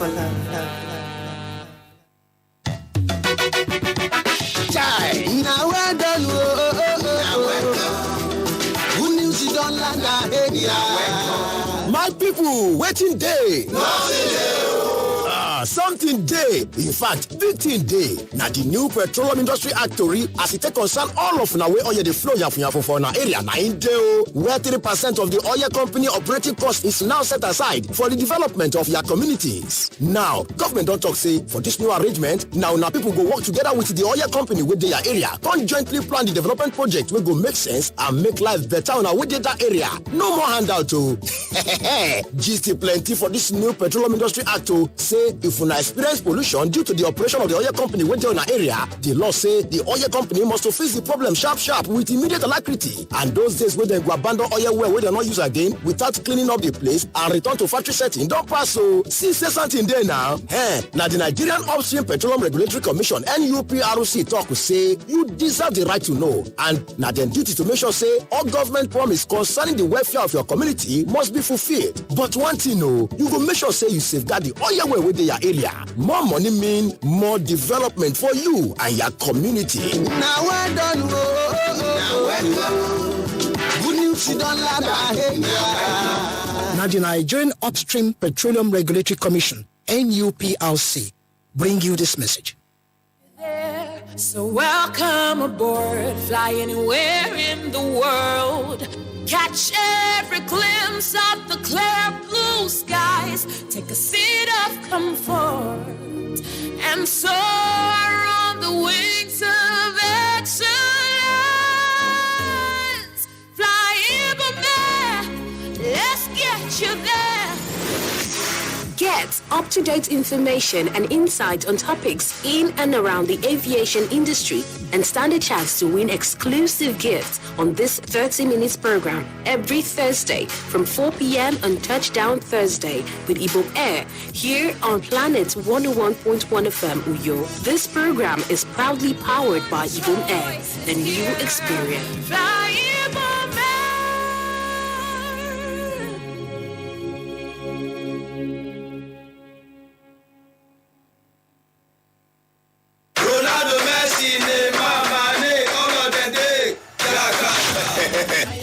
for love. Chai, now we're done. Who knew she don't land her head? My people, waiting day. Something day. In fact, big thing day. Now the new Petroleum Industry Act as it take concern all of now where oil the flow for an area na in day, where 30% of the oil company operating cost is now set aside for the development of your communities. Now, government don't talk say for this new arrangement, now people go work together with the oil company with their area, conjointly plan the development project will go make sense and make life better on our with that area. No more handout to GST plenty for this new Petroleum Industry Act to say if you experience pollution due to the operation of the oil company within an area, the law say the oil company must face the problem sharp with immediate alacrity. And those days when they go abandon oil well where they not use again without cleaning up the place and return to factory setting, don't pass. So see say something there now. Now the Nigerian Upstream Petroleum Regulatory Commission NUPRC talk say you deserve the right to know, and now then duty to make sure say all government promise concerning the welfare of your community must be fulfilled. But one thing you go make sure say you safeguard the oil well within your area. More money mean more development for you and your community. Now we're done. Good news, you don't land ahead. Now the Nigerian Upstream Petroleum Regulatory Commission NUPRC bring you this message. So welcome aboard, fly anywhere in the world. Catch every glimpse of the clear blue skies. Take a seat of comfort and soar on the wings of excellence. Fly Ibom, let's get you there. Get up-to-date information and insight on topics in and around the aviation industry and stand a chance to win exclusive gifts on this 30 minutes program every Thursday from 4 p.m. on Touchdown Thursday with Ibom Air here on Planet 101.1 FM Uyo. This program is proudly powered by Ibom Air, the new experience. Fly Ibom Air.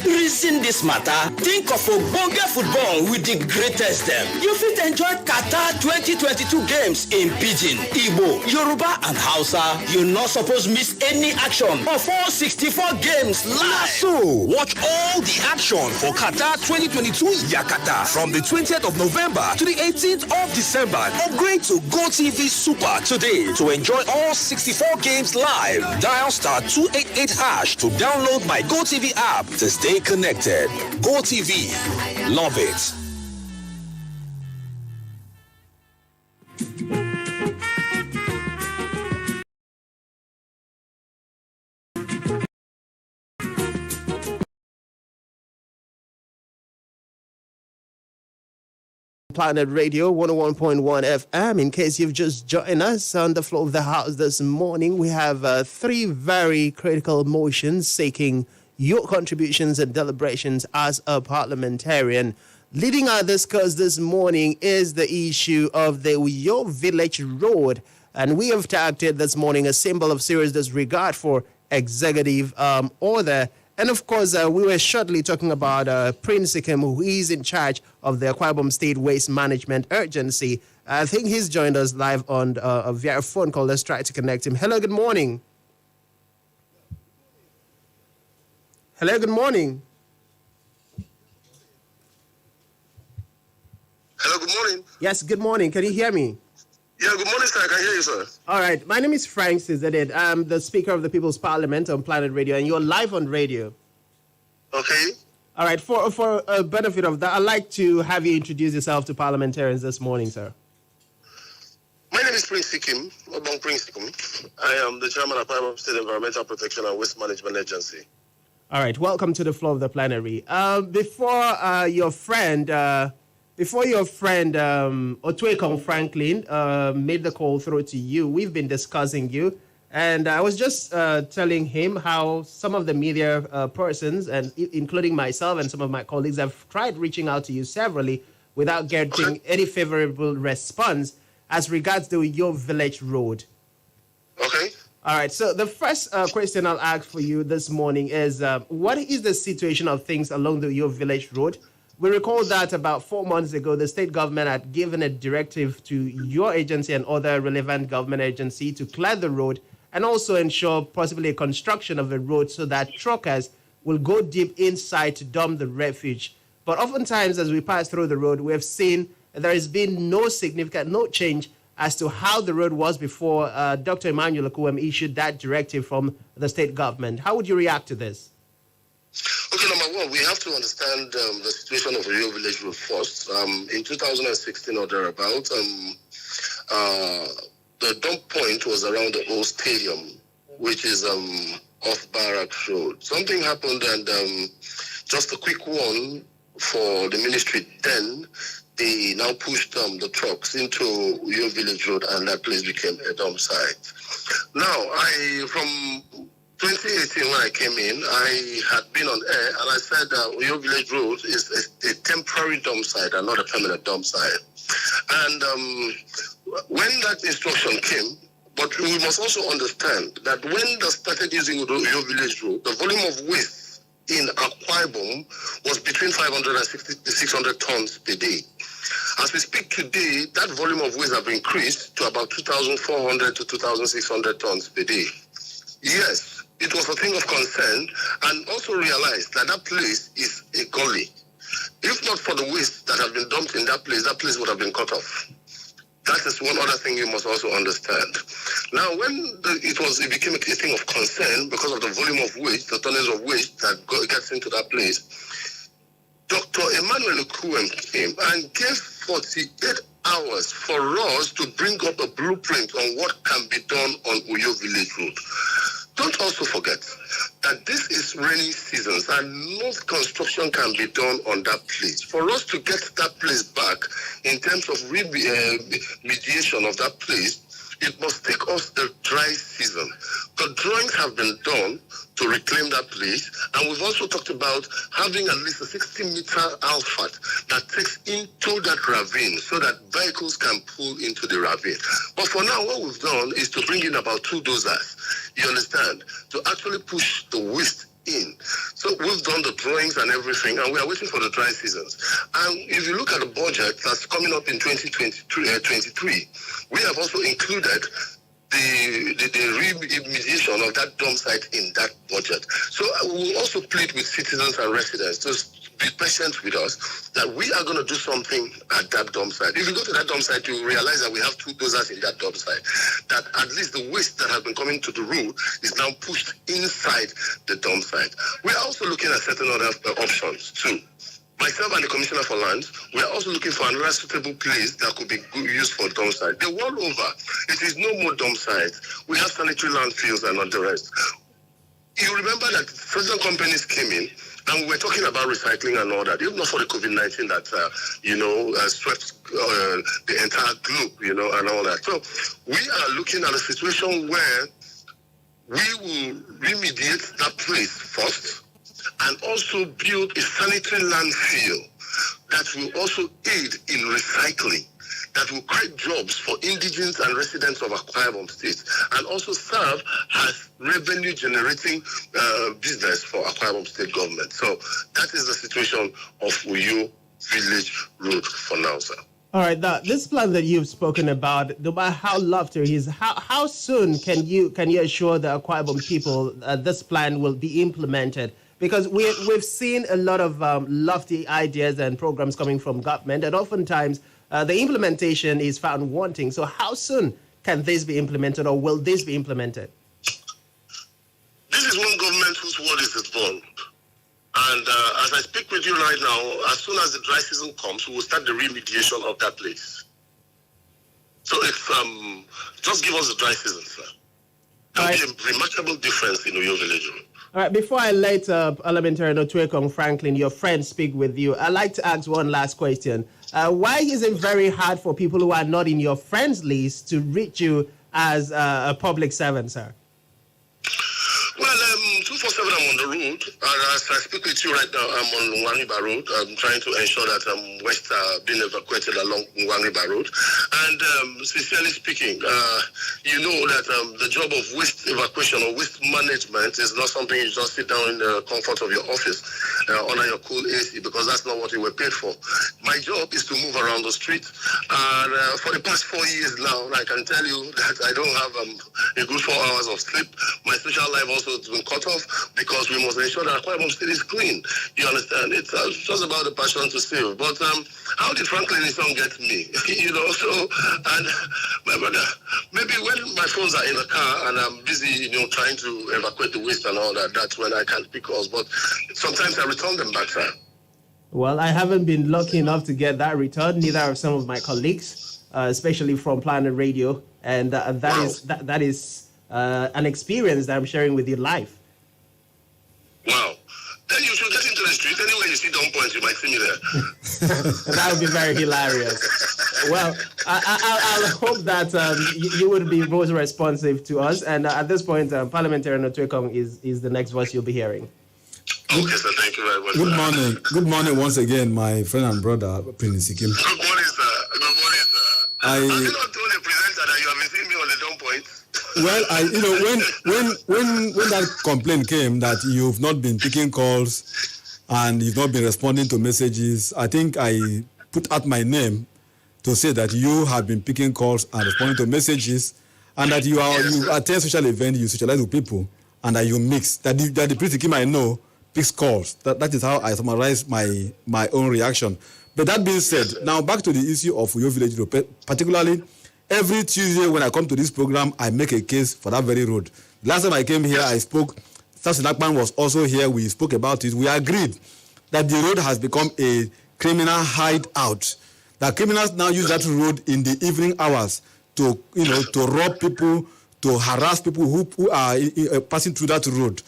Reason this matter, think of Ogbonge football with the greatest them. You fit enjoy Qatar 2022 games in Pidgin, Igbo, Yoruba and Hausa. You not supposed miss any action of all 64 games live. So, watch all the action for Qatar 2022 Yakata from the 20th of November to the 18th of December. Upgrade to GoTV Super today to enjoy all 64 games live. Dial *288# to download my GoTV app to stay connected. GoTV. Love it. Planet Radio 101.1 FM. In case you've just joined us on the floor of the house this morning, we have three very critical motions seeking your contributions and deliberations as a parliamentarian. Leading our discourse this morning is the issue of the Uyo Village Road, and we have tagged it this morning a symbol of serious disregard for executive order. And of course, we were shortly talking about Prince Ikem, who is in charge of the Akwa Ibom State Waste Management Agency. I think he's joined us live on via a phone call. Let's try to connect him. Hello, good morning. Hello, good morning. Hello, good morning. Yes, good morning. Can you hear me? Yeah, good morning, sir. I can hear you, sir. All right. My name is Frank Edet. I'm the Speaker of the People's Parliament on Planet Radio, and you're live on radio. Okay. All right. For a benefit of that, I'd like to have you introduce yourself to parliamentarians this morning, sir. My name is Prince Ikem, Obong Prince Ikem. I am the chairman of Ibom State Environmental Protection and Waste Management Agency. All right. Welcome to the floor of the plenary. Before your friend Otuekong Franklyn made the call through to you, we've been discussing you. And I was just telling him how some of the media persons, and including myself and some of my colleagues, have tried reaching out to you severally without getting any favorable response. as regards the Uyo Village Road. Okay. All right, so the first question I'll ask for you this morning is, what is the situation of things along the Uyo Village Road? We recall that about 4 months ago, the state government had given a directive to your agency and other relevant government agency to clear the road and also ensure possibly a construction of a road so that truckers will go deep inside to dump the refuge. But oftentimes, as we pass through the road, we have seen there has been no change as to how the road was before Dr. Emmanuel Akuem issued that directive from the state government. How would you react to this? Okay, number one, we have to understand the situation of Uyo Village Road first. In 2016 or thereabout, the dump point was around the old stadium, which is off Barracks Road. Something happened, and just a quick one for the ministry then, they now pushed the trucks into Uyo Village Road, and that place became a dump site. Now, from 2018, when I came in, I had been on air, and I said that Uyo Village Road is a temporary dump site and not a permanent dump site. And when that instruction came, but we must also understand that when they started using Uyo Village Road, the volume of waste in Akwa Ibom was between 500 and 600 tons per day. As we speak today, that volume of waste have increased to about 2,400 to 2,600 tons per day. Yes, it was a thing of concern, and also realized that that place is a gully. If not for the waste that have been dumped in that place would have been cut off. That is one other thing you must also understand. Now, when it became a thing of concern because of the volume of waste, the tonnage of waste that gets into that place, Dr. Emmanuel Akuem came and gave 48 hours for us to bring up a blueprint on what can be done on Uyo Village Road. Don't also forget that this is rainy seasons and no construction can be done on that place. For us to get that place back in terms of mediation of that place, it must take us the dry season. The drawings have been done to reclaim that place, and we've also talked about having at least a 60-meter outfit that takes into that ravine so that vehicles can pull into the ravine. But for now, what we've done is to bring in about 2 dozers, you understand, to actually push the waste in. So we've done the drawings and everything, and we are waiting for the dry seasons. And if you look at the budget that's coming up in 2023, we have also included the remediation of that dump site in that budget. So we will also plead with citizens and residents to be patient with us that we are going to do something at that dump site. If you go to that dump site, you will realize that we have 2 dozers in that dump site, that at least the waste that has been coming to the road is now pushed inside the dump site. We are also looking at certain other options too. Myself and the Commissioner for Lands, we are also looking for another suitable place that could be used for dump site. The world over, it is no more dump sites. We have sanitary landfills and all the rest. You remember that certain companies came in and we were talking about recycling and all that, even not for the COVID-19 that, swept the entire globe, and all that. So we are looking at a situation where we will remediate that place first, and also build a sanitary landfill that will also aid in recycling, that will create jobs for indigents and residents of Akwa Ibom State, and also serve as revenue-generating business for Akwa Ibom State government. So that is the situation of Uyo Village Road for now, sir. All right, this plan that you've spoken about, no matter how lofty it is, how soon can you assure the Akwa Ibom people this plan will be implemented? Because we've seen a lot of lofty ideas and programs coming from government, and oftentimes the implementation is found wanting. So how soon can this be implemented, or will this be implemented? This is one government whose word is its bond. And as I speak with you right now, as soon as the dry season comes, we will start the remediation of that place. So it's just give us the dry season, sir. There will be a remarkable difference in Uyo Village Road. All right, before I let Parliamentarian Otuekong Franklyn, your friend, speak with you, I'd like to ask one last question. Why is it very hard for people who are not in your friends list to reach you as a public servant, sir? Well, 247 I'm on the road, and as I speak with you right now, I'm on Nwangriba Road. I'm trying to ensure that West are being evacuated along Nwangriba Road. And sincerely speaking, you know that the job of waste evacuation or waste management is not something you just sit down in the comfort of your office under your cool AC, because that's not what you were paid for. My job is to move around the street. And for the past 4 years now, I can tell you that I don't have a good 4 hours of sleep. My social life also has been cut off because we must ensure that Akwa State is clean. You understand? It's just about the passion to save. But how did Franklyn Isong get me? You know, so, and my brother, maybe when my phones are in the car and I'm busy, you know, trying to evacuate the waste and all that, that's when I can't pick calls. But sometimes I return them back, sir. Well, I haven't been lucky enough to get that return, neither have some of my colleagues, especially from Planet Radio. And that is an experience that I'm sharing with you live. Wow. Then you should get into the street. Anywhere you see dumb points, you might see me there. That would be very hilarious. Well, I'll hope that you would be most responsive to us. And at this point, Parliamentarian Otuekong is the next voice you'll be hearing. Okay, sir. Thank you very much. Good morning. Good morning once again, my friend and brother, Prince Ikim. Good morning, sir. Good morning, sir. Have you not told the presenter that you have been seeing me on the dumb points? Well, when that complaint came that you've not been picking calls and you've not been responding to messages, I think I put out my name to say that you have been picking calls and responding to messages, and that you attend social events, you socialize with people, and that you mix. That the Prince Ikim I know picks calls. That is how I summarize my own reaction. But that being said, now back to the issue of Uyo Village Road, particularly. Every Tuesday when I come to this program, I make a case for that very road. Last time I came here, I spoke. Sassin Akpan was also here. We spoke about it. We agreed that the road has become a criminal hideout. That criminals now use that road in the evening hours to rob people, to harass people who are passing through that road.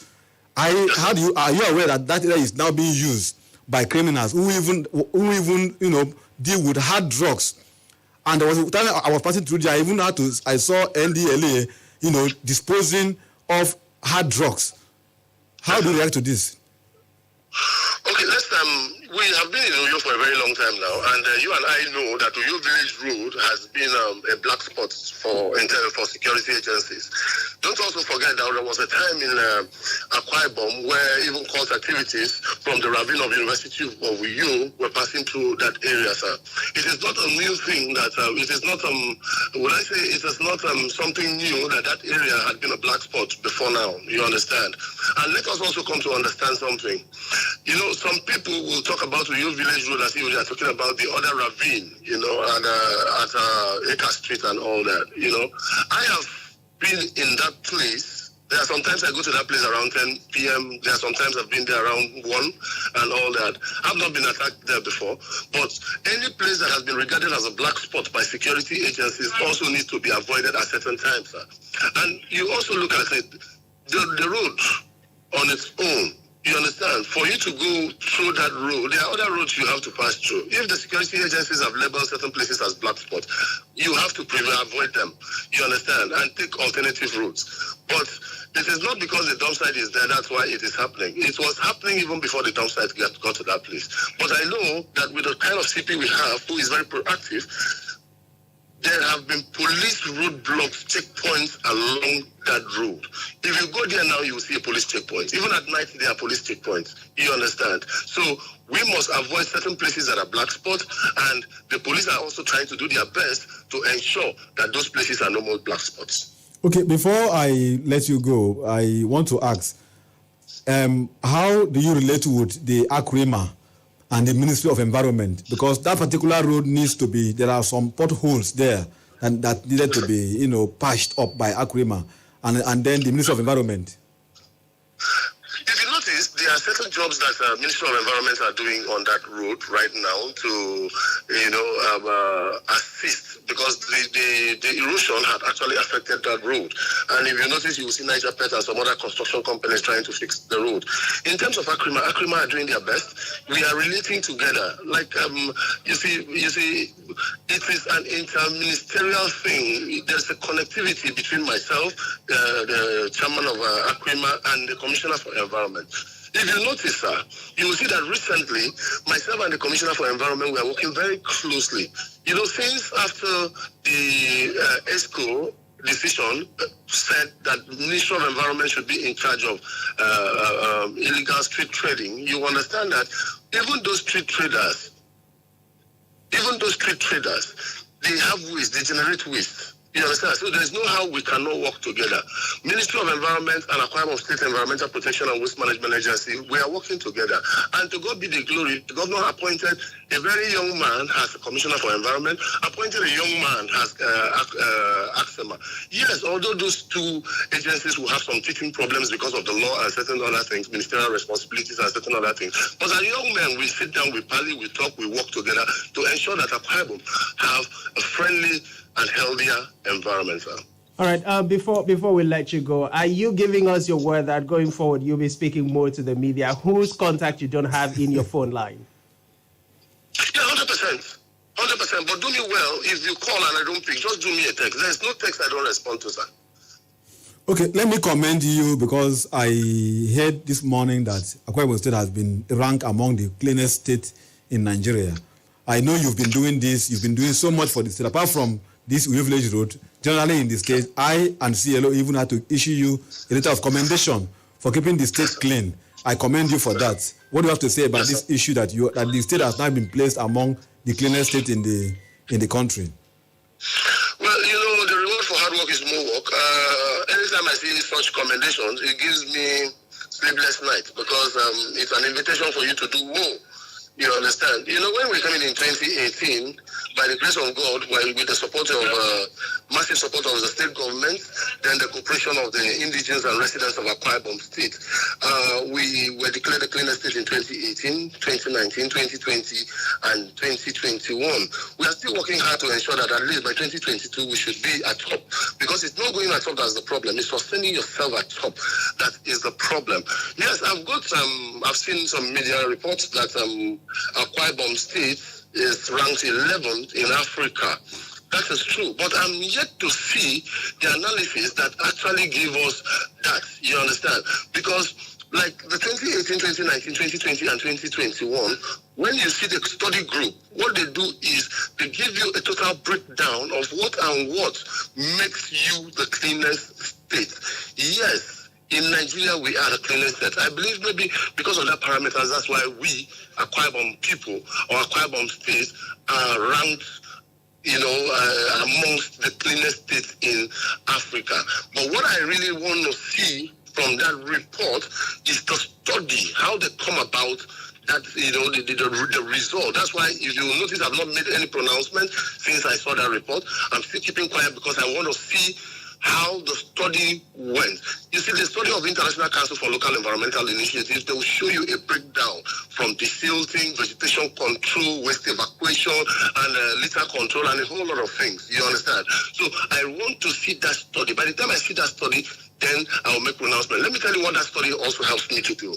Are you aware that area is now being used by criminals who even deal with hard drugs? And there was a time I was passing through there, I saw NDLA, disposing of hard drugs. How do you react to this? Okay, we have been in Uyo for a very long time now, and you and I know that Uyo Village Road has been a black spot for security agencies. Don't also forget that there was a time in Akwa Ibom where even cult activities from the ravine of University of Uyo were passing through that area, sir. It is not a new thing that, it is not, it is not something new that area had been a black spot before now, you understand? And let us also come to understand something. You know, some people will talk about Uyo Village Road as if they are talking about the other ravine, and at Eka Street and all that, I have been in that place. There are sometimes I go to that place around 10 p.m. There are sometimes I've been there around 1 and all that. I've not been attacked there before. But any place that has been regarded as a black spot by security agencies also needs to be avoided at certain times, sir. And you also look at it, the road on its own. You understand? For you to go through that road, there are other roads you have to pass through. If the security agencies have labeled certain places as black spots, you have to avoid them. You understand? And take alternative routes. But it is not because the dump site is there, that's why it is happening. It was happening even before the dump site got to that place. But I know that with the kind of CP we have, who is very proactive, there have been police roadblocks, checkpoints along that road. If you go there now, you will see a police checkpoint. Even at night, there are police checkpoints. You understand? So we must avoid certain places that are black spots, and the police are also trying to do their best to ensure that those places are no more black spots. Okay, before I let you go, I want to ask, how do you relate with the Akrima and the Ministry of Environment? Because that particular road needs to be, there are some potholes there and that needed to be, patched up by Akrima and then the Ministry of Environment. If you notice, there are certain jobs that Ministry of Environment are doing on that road right now to, assist, because the erosion had actually affected that road. And if you notice, you will see Niger Pet and some other construction companies trying to fix the road. In terms of Akrima are doing their best. We are relating together. Like, you see, it is an interministerial thing. There's a connectivity between myself, the chairman of Akrima, and the Commissioner for Environment. If you notice, sir, you will see that recently, myself and the Commissioner for Environment, we are working very closely. You know, since after the ESCO decision said that the Ministry of Environment should be in charge of illegal street trading, you understand that even those street traders, they have waste, they generate waste. You understand? So there's no how we cannot work together. Ministry of Environment and Akwa State Environmental Protection and Waste Management Agency, we are working together. And to God be the glory, the governor appointed a very young man as a Commissioner for Environment, appointed a young man as AXEMA. Yes, although those two agencies will have some teaching problems because of the law and certain other things, ministerial responsibilities and certain other things. But as young men, we sit down, we parley, we talk, we work together to ensure that Akwa Ibom have a friendly and healthier environment, sir. All right. Before we let you go, are you giving us your word that going forward you'll be speaking more to the media whose contact you don't have in your phone line? Yeah, 100%. 100%. But do me well. If you call and I don't pick, just do me a text. There's no text I don't respond to, sir. Okay, let me commend you because I heard this morning that Akwa Ibom State has been ranked among the cleanest states in Nigeria. I know you've been doing this. You've been doing so much for the state. Apart from this Village Road, generally in the state, I and CLO even had to issue you a letter of commendation for keeping the state clean. I commend you for that. What do you have to say about this issue that the state has now been placed among the cleanest states in the country? Well, you know, the reward for hard work is more work. Anytime I see such commendations, it gives me sleepless nights because it's an invitation for you to do more. You understand? You know, when we came in 2018, by the grace of God, with the support of massive support of the state government, then the cooperation of the indigenous and residents of Akwa Ibom State, we were declared the cleanest state in 2018, 2019, 2020, and 2021. We are still working hard to ensure that at least by 2022 we should be at top, because it's not going at top that's the problem. It's sustaining yourself at top that is the problem. Yes, I've seen some media reports that Akwa Ibom State is ranked 11th in Africa. That is true. But I'm yet to see the analysis that actually gave us that. You understand? Because like the 2018, 2019, 2020, and 2021, when you see the study group, what they do is they give you a total breakdown of what makes you the cleanest state. Yes. In Nigeria, we are the cleanest state. I believe maybe because of that parameters, that's why we, Akwa Ibom people, or Akwa Ibom states, are ranked, amongst the cleanest states in Africa. But what I really want to see from that report is the study, how they come about that, the result. That's why, if you notice, I've not made any pronouncement since I saw that report. I'm still keeping quiet because I want to see how the study went. You see, the study of International Council for Local Environmental Initiatives, they will show you a breakdown from desilting, vegetation control, waste evacuation, and litter control, and a whole lot of things. You understand? So I want to see that study. By the time I see that study, then I will make pronouncement. Let me tell you what that study also helps me to do.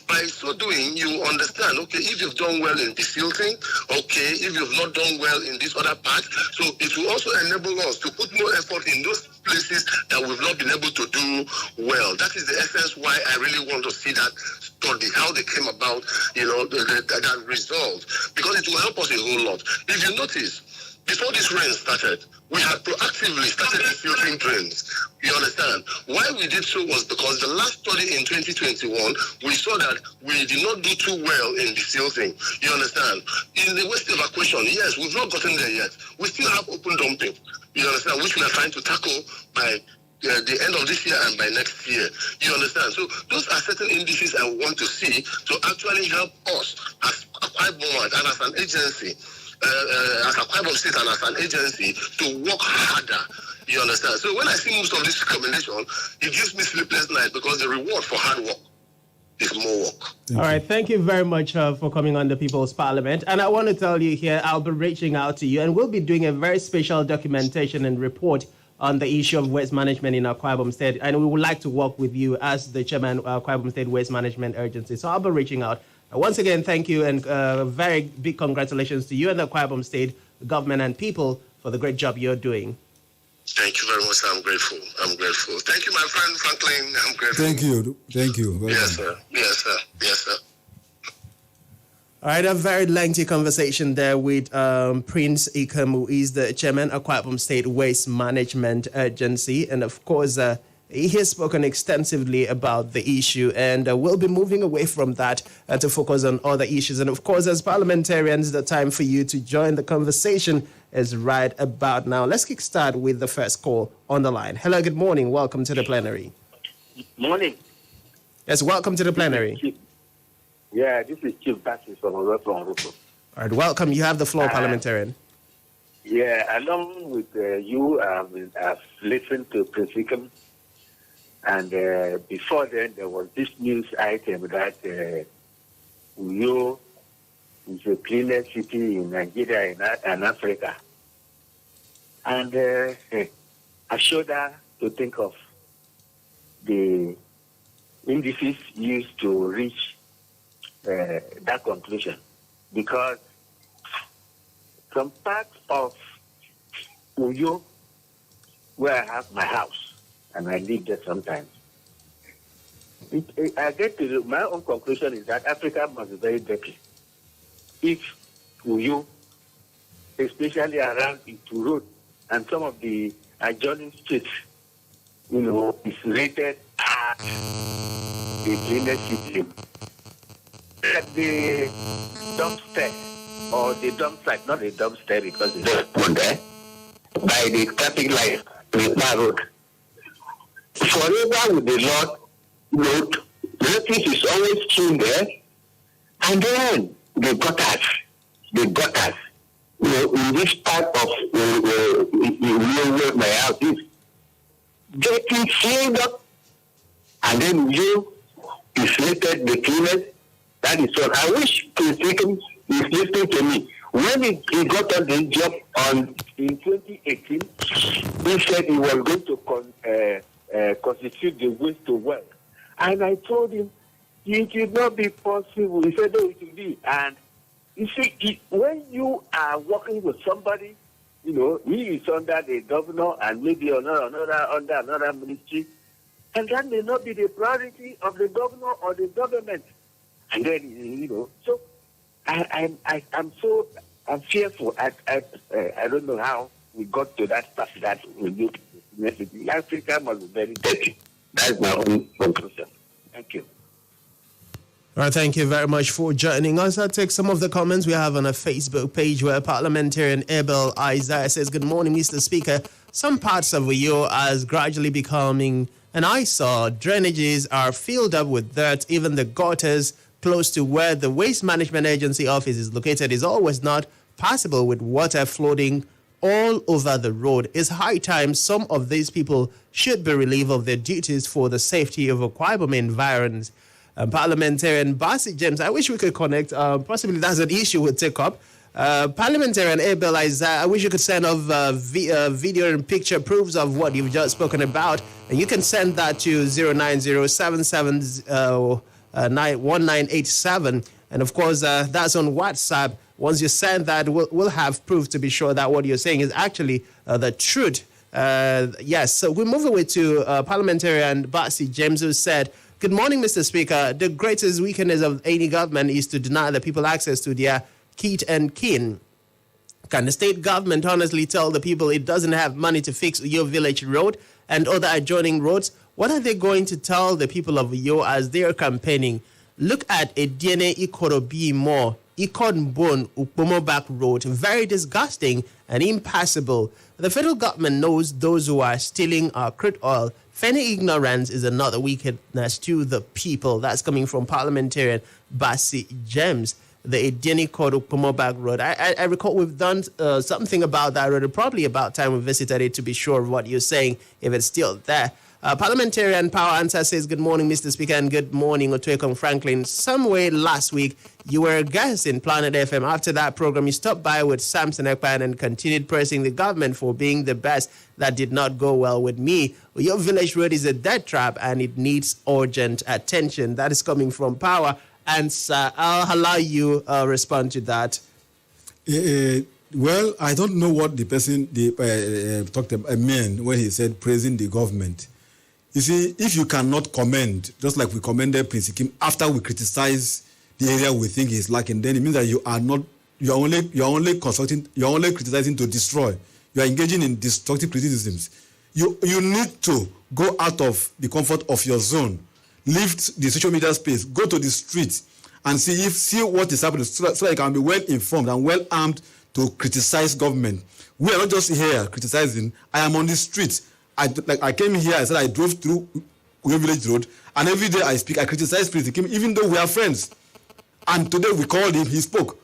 By so doing, you understand, okay, if you've done well in desilting, okay, if you've not done well in this other part, so it will also enable us to put more effort in those places that we've not been able to do well. That is the essence why I really want to see that study, how they came about, that result, because it will help us a whole lot. If you notice, before this rain started, we had proactively started filtering drains. You understand? Why we did so was because the last study in 2021, we saw that we did not do too well in desilting. You understand? In the waste evacuation, yes, we've not gotten there yet. We still have open dumping. You understand? Which we are trying to tackle by the end of this year and by next year. You understand? So those are certain indices I want to see to actually help us as Akwa Ibom and as an agency, as Akwa Ibom State and as an agency, to work harder. You understand? So when I see most of this recommendation, it gives me sleepless nights because the reward for hard work is more work. All right. Thank you very much for coming on the People's Parliament. And I want to tell you here, I'll be reaching out to you and we'll be doing a very special documentation and report on the issue of waste management in Akwa Ibom State, and we would like to work with you as the chairman of Akwa Ibom State Waste Management Agency. So I'll be reaching out. Once again, thank you, and very big congratulations to you and the Akwa Ibom State government and people for the great job you're doing. Thank you very much. I'm grateful. Thank you, my friend Franklyn. I'm grateful. Thank you. Well yes, done. sir. Yes, sir. All right, a very lengthy conversation there with Prince Ikam, who is the chairman of Akwa Ibom State Waste Management Agency. And of course, he has spoken extensively about the issue, and we'll be moving away from that to focus on other issues. And of course, as parliamentarians, the time for you to join the conversation is right about now. Let's kickstart with the first call on the line. Hello, good morning. Welcome to the plenary. Morning. Yes, welcome to the plenary. Yeah, this is Chief Bassi from Rupo. All right, welcome. You have the floor, parliamentarian. Yeah, along with you, I've listened to Prince Ikam, and before then, there was this news item that Uyo is the cleanest city in Nigeria and Africa. And I showed her to think of the indices used to reach that conclusion, because some parts of Uyo, where I have my house and I live there sometimes, I get to my own conclusion is that Africa must be very dirty. If Uyo, especially around Itu Road and some of the adjoining streets, is rated as the cleanest city. At the dumpster or the dump site, not the dumpster because it's just put there, by the traffic light, the road. Forever with the road, refuse is always strewn there, and then the gutters, in this part of where my house is, getting filled up, and then you is rated the cleanest. That is all. I wish Prince Ikam is listening to me. When he got on the job in 2018, he said he was going to constitute the waste to wealth. And I told him, it will not be possible. He said, no, it will be. And you see, when you are working with somebody, he is under the governor and maybe under another ministry, and that may not be the priority of the governor or the government. And then, so I'm fearful. I don't know how we got to that stuff that we do. Africa must be very dirty. That's my own conclusion. Thank you. All right, thank you very much for joining us. I'll take some of the comments we have on a Facebook page where parliamentarian Abel Isaiah says, good morning, Mr. Speaker. Some parts of Uyo are gradually becoming an eyesore. Drainages are filled up with dirt. Even the gutters close to where the Waste Management Agency office is located is always not passable with water floating all over the road. It's high time some of these people should be relieved of their duties for the safety of Akwa Ibom environs. Parliamentarian Bassi James, I wish we could connect. Possibly that's an issue we'll take up. Parliamentarian Abel Isaiah, I wish you could send off video and picture proofs of what you've just spoken about. And you can send that to 090-770-1987. And of course, that's on WhatsApp. Once you send that, we'll have proof to be sure that what you're saying is actually the truth. Yes, so we move away to Parliamentarian Bassi James, who said, good morning, Mr. Speaker. The greatest weakness of any government is to deny the people access to their kith and kin. Can the state government honestly tell the people it doesn't have money to fix Uyo Village Road and other adjoining roads? What are they going to tell the people of Uyo as they are campaigning? Look at Ediene Ikorobi Mo, Ikonbon Ukpomo Back Road. Very disgusting and impassable. The federal government knows those who are stealing our crude oil. Any ignorance is another wickedness to the people. That's coming from Parliamentarian Bassi James. The Ediene Ukpomo Back Road. I recall we've done something about that road. Probably about time we visited it to be sure of what you're saying, if it's still there. Parliamentarian Power Answer says, good morning, Mr. Speaker, and good morning, Otuekong Franklyn. Somewhere last week, you were a guest in Planet FM. After that program, you stopped by with Samson Ekpan and continued pressing the government for being the best. That did not go well with me. Your village road is a death trap and it needs urgent attention. That is coming from Power Answer. I'll allow you respond to that. Well, I don't know what the person talked about meant when he said praising the government. You see, if you cannot commend, just like we commended Prince Kim after we criticize the area we think is lacking, then it means that you are only criticizing to destroy. You are engaging in destructive criticisms. You need to go out of the comfort of your zone, leave the social media space, go to the street, and see what is happening, so that you can be well informed and well armed to criticize government. We are not just here criticizing. I am on the street. I came here, I said I drove through Uyo Village Road, and every day I speak, I criticize Prince Kim, even though we are friends. And today we called him, he spoke.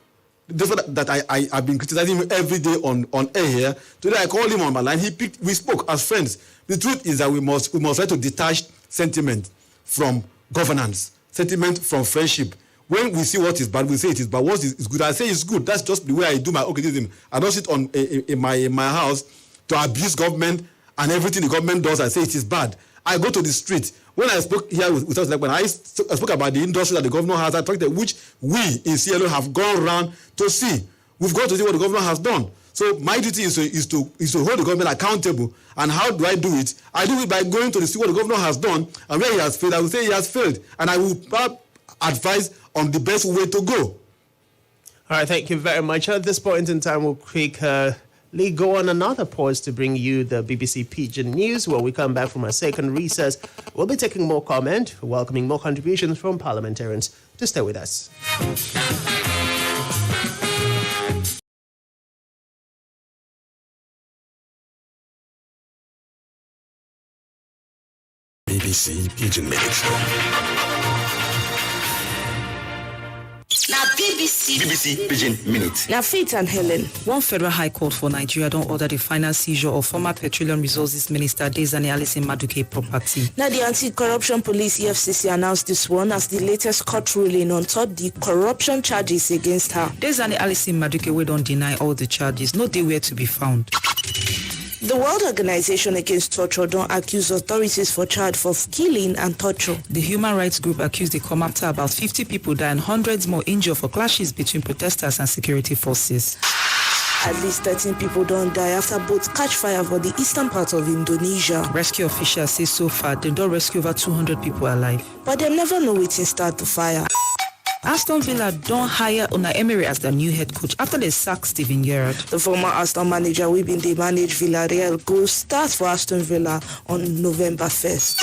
That's what that I've been criticizing him every day on air here. Today I called him on my line, we spoke as friends. The truth is that we must try to detach sentiment from governance, sentiment from friendship. When we see what is bad, we say it is bad. What is good, I say it's good. That's just the way I do my criticism. I don't sit in my house to abuse government, and everything the government does, I say it is bad. I go to the street. When I spoke here with us, like when I spoke about the industry that the governor has attracted, which we in CLO have gone around to see. We've got to see what the governor has done. So my duty is to hold the government accountable. And how do I do it? I do it by going to see what the governor has done, and where he has failed, I will say he has failed. And I will advise on the best way to go. All right, thank you very much. At this point in time, we'll quickly go on another pause to bring you the BBC Pidgin News. When we come back from our second recess, we'll be taking more comment, welcoming more contributions from parliamentarians. Just stay with us. BBC Pidgin Minutes. Now BBC Pidgin Minute. Now Faith and Helen. One federal high court for Nigeria don't order the final seizure of former Petroleum Resources Minister Dezani Alison Maduke property. Now the Anti-Corruption Police EFCC announced this one as the latest court ruling on top the corruption charges against her. Dezani Alison Maduke we don't deny all the charges, no day where to be found. The World Organization Against Torture don't accuse authorities for charge of killing and torture. The human rights group accused the come after about 50 people died and hundreds more injured for clashes between protesters and security forces. At least 13 people don't die after boats catch fire for the eastern part of Indonesia. Rescue officials say so far they don't rescue over 200 people alive. But they never know it start the fire. Aston Villa don't hire Unai Emery as their new head coach after they sacked Steven Gerrard. The former Aston manager will be the manage Villarreal go start for Aston Villa on November 1st.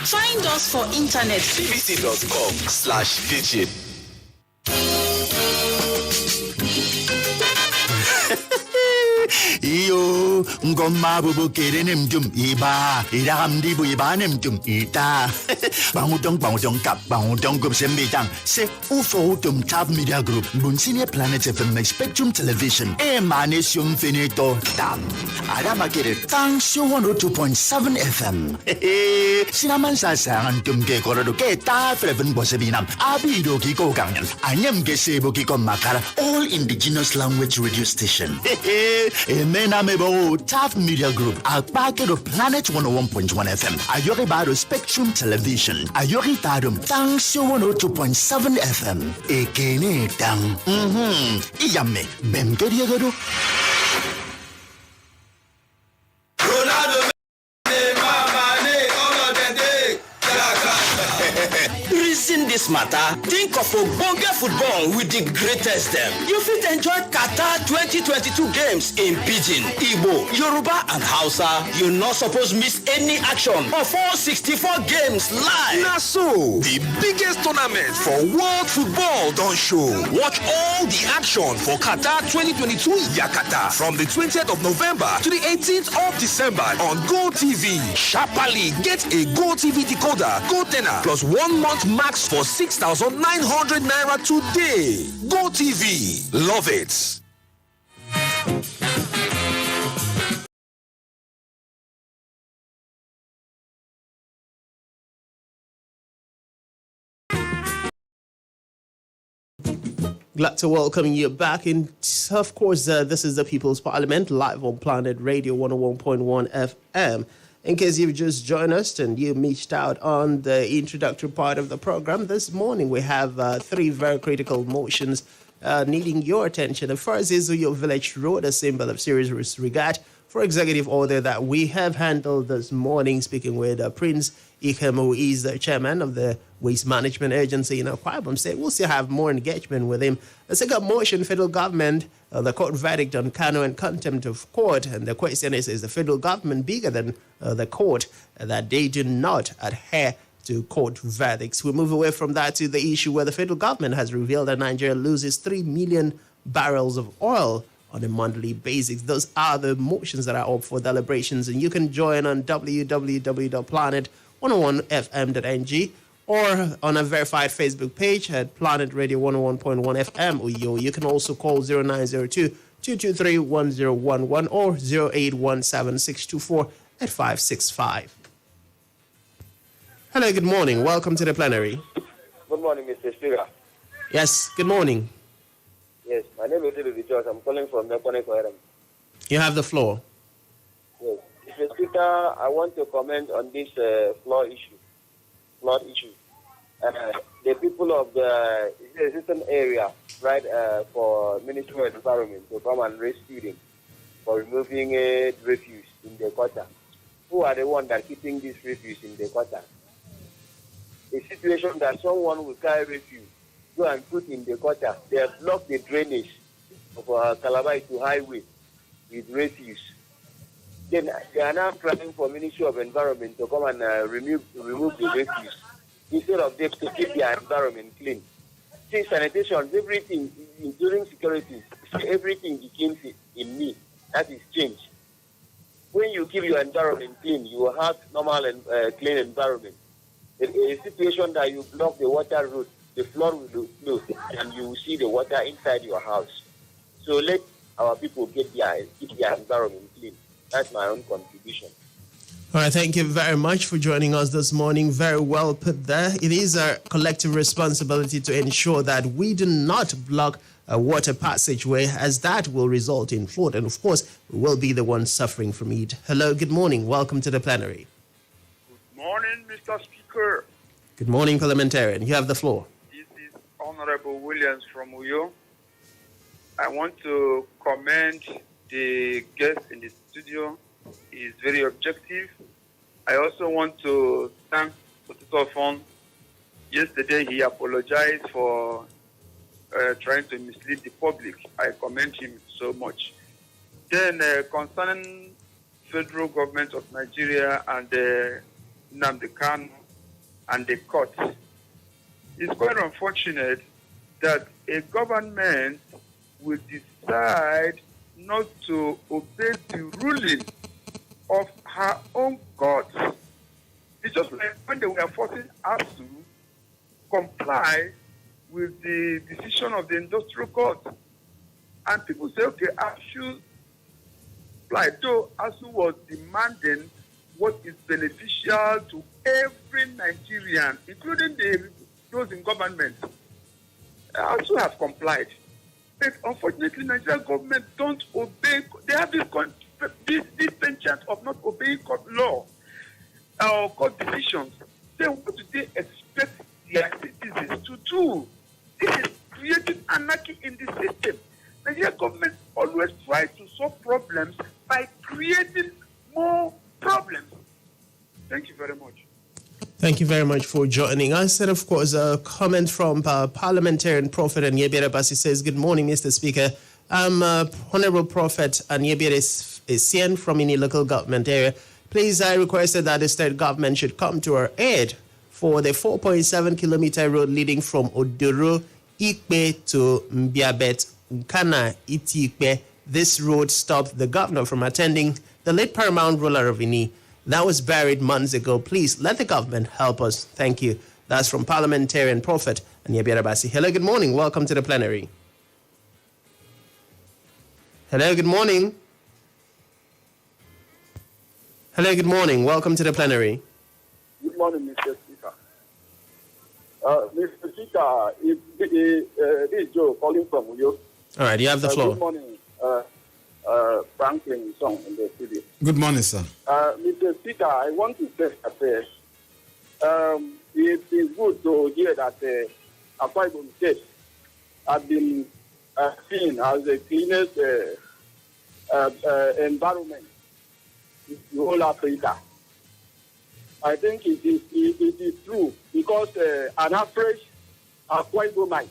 Find us for internet bbc.com/pidgin. Iyo ngoma bubu kerenem jum iba iraham dibu ibanem jum ita bangutong kap bangutong gup sembitang se ufo top media group bun senior planet FM Spectrum Television emanation finito tam ada makere tang 102.7 FM sinaman sasangan tum ke korado ke ta freven bosebinam abido ki ko ganyan anyam ke sebo ki ko makara all indigenous language radio station Menamebo Top Media Group, a packet of Planet 101.1 FM, Ayori Bado Spectrum Television, Ayori Tadum, Tang 102.7 FM, Ekene Tang, Iyame, Bemkeriagado. Reason this matter, think of Ogbonge football with the greatest them. You fit enjoy Qatar 2022 games in Pidgin, Igbo, Yoruba and Hausa. You not supposed miss any action of all 64 games live. Now so, the biggest tournament for world football don't show. Watch all the action for Qatar 2022 Yakata from the 20th of November to the 18th of December on Go TV. Sharply get a Go TV decoder, Go Tenor plus 1 month max for 6,900 naira today. Go TV. Love it. Glad to welcome you back. And of course, this is the People's Parliament live on Planet Radio 101.1 FM. In case you've just joined us and you missed out on the introductory part of the program, this morning we have three very critical motions needing your attention. The first is your village road, a symbol of serious disregard for executive order that we have handled this morning, speaking with Prince Ikem, who is the chairman of the Waste Management Agency in Akwa Ibom. Say we'll still have more engagement with him. The second motion, federal government, the court verdict on Kanu and contempt of court. And the question is the federal government bigger than the court, that they do not adhere to court verdicts? We move away from that to the issue where the federal government has revealed that Nigeria loses 3 million barrels of oil on a monthly basis. Those are the motions that are up for deliberations, and you can join on www.planet101fm.ng or on a verified Facebook page at Planet Radio 101.1 FM. Or you can also call 0902-223-1011 or 0817-624-8565. Hello, good morning. Welcome to the plenary. Good morning, Mr. Speaker. Yes, good morning. Yes, my name is Edet. I'm calling from Akwa. You have the floor. Yes. Mr. Speaker, I want to comment on this flood issue. The people of the existing area, right, for Ministry of Environment to come and rescue them for removing refuse in the gutter. Who are the ones that are keeping this refuse in the gutter? A situation that someone will carry refuse, go and put in the gutter. They have blocked the drainage of Calabar to highway with refuse. Then they are now trying for Ministry of Environment to come and remove the refuse instead of them to keep their environment clean. See, sanitation, everything, including security, everything begins in me. That is change. When you keep your environment clean, you will have normal and clean environment. In a situation that you block the water route, the floor will close and you will see the water inside your house. So let our people keep their environment clean. That's my own contribution. All right, thank you very much for joining us this morning. Very well put there. It is our collective responsibility to ensure that we do not block a water passageway, as that will result in flood. And of course, we will be the ones suffering from it. Hello, good morning. Welcome to the plenary. Good morning, Mr. Speaker. Good morning, parliamentarian. You have the floor. This is Honorable Williams from Uyo. I want to commend the guest in the studio. He is very objective. I also want to thank Otuekong. Yesterday, he apologized for trying to mislead the public. I commend him so much. Then, concerning federal government of Nigeria and Nnamdi Kanu and the court, it's quite unfortunate that a government will decide not to obey the ruling of her own court. It's just like when they were forcing us to comply with the decision of the industrial court. And people say, okay, ASU, like though ASU was demanding what is beneficial to every Nigerian, including those in government. ASU have complied. But unfortunately, Nigerian government don't obey. They have this penchant of not obeying court law or court decisions. Then what do they expect their citizens to do? This is creating anarchy in the system. Nigerian government always tries to solve problems by creating more problems. Thank you very much. Thank you very much for joining us. And of course, a comment from parliamentarian Prophet Anyebere Basi says, good morning, Mr. Speaker. I'm Honorable Prophet Anyebere Sien from any local government area. Please, I requested that the state government should come to our aid for the 4.7 kilometer road leading from Odoro Ikpe to Mbiabet Nkana Itikpe. This road stopped the governor from attending the late paramount ruler of Ini. That was buried months ago. Please let the government help us. Thank you. That's from parliamentarian Prophet Anyebere Basi. Hello, good morning. Welcome to the plenary. Hello, good morning. Hello, good morning. Welcome to the plenary. Good morning, Mr. Speaker. Mr. Speaker, this is Joe calling from Uyo. All right, you have the floor. Good morning, Franklyn, Isong in the studio. Good morning, sir. Mr. Speaker, I want to say that it is good to hear that Akwa Ibom State has been seen as the cleanest environment in the whole Africa. I think it is true because an average Akwa Ibomite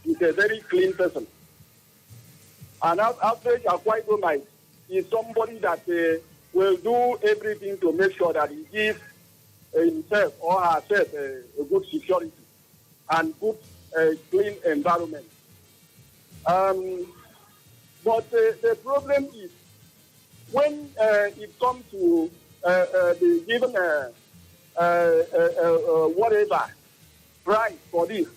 is a very clean person. An average Akwa Ibomite is somebody that will do everything to make sure that he gives himself or herself a good security and good clean environment. But the problem is when it comes to the given whatever price for this,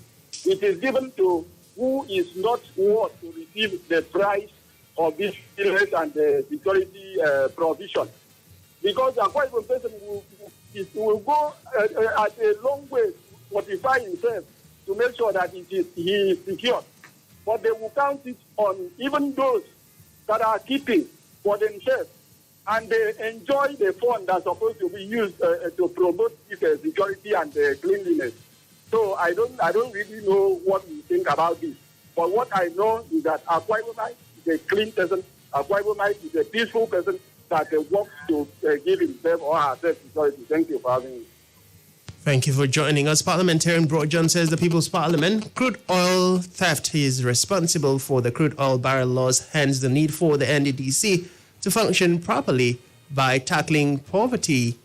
it is given to who is not worth to receive the price of this illness and security provision. Because a quite one person will go at a long way to fortify himself to make sure that he is secure. But they will count it on even those that are keeping for themselves, and they enjoy the fund that's supposed to be used to promote this security and cleanliness. So I don't really know what you think about this. But what I know is that Akwa Ibomite is a clean person. Akwa Ibomite is a peaceful person that works to give himself or herself security. Thank you for having me. Thank you for joining us. Parliamentarian Broadjohn says the People's Parliament, crude oil theft is responsible for the crude oil barrel loss, hence the need for the NDDC to function properly by tackling poverty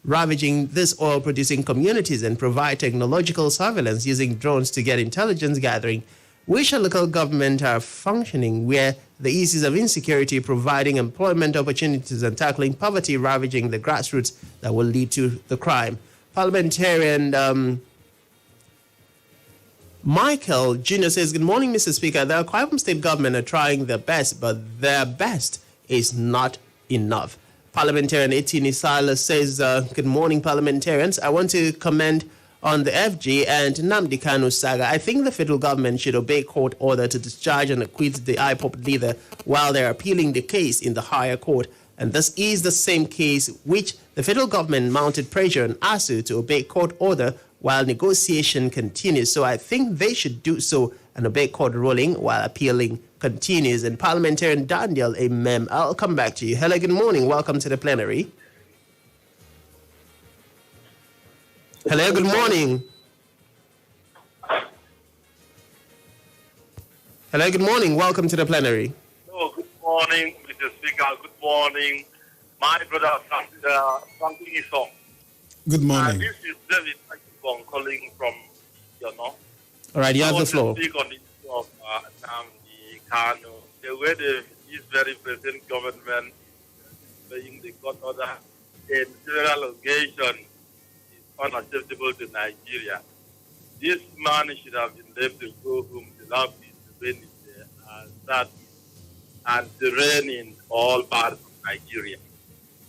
ravaging these oil-producing communities and provide technological surveillance using drones to get intelligence gathering. Which local government are functioning where the issues of insecurity, providing employment opportunities and tackling poverty ravaging the grassroots that will lead to the crime. Parliamentarian Michael Jr. says, good morning, Mr. Speaker. The Akwa Ibom State government are trying their best, but their best is not enough. Parliamentarian Etini Silas says, good morning, parliamentarians. I want to comment on the FG and Nnamdi Kanu saga. I think the federal government should obey court order to discharge and acquit the IPOP leader while they're appealing the case in the higher court. And this is the same case which the federal government mounted pressure on ASU to obey court order while negotiation continues. So I think they should do so and obey court ruling while appealing continues. And Parliamentarian Daniel Mem, I'll come back to you. Hello, good morning. Welcome to the plenary. Hello, good morning. Hello, good morning. Welcome to the plenary. Hello, good morning, Mr. Speaker. Good morning, my brother Franklyn Isong. Good morning. This is David Akwa calling from Yono. All right, you have the floor. I want to speak on the issue of Nnamdi Kanu. The way this very present government is playing the court order in several occasions is unacceptable to Nigeria. This man should have been left to go home to allow peace to reign and to reign in all parts of Nigeria.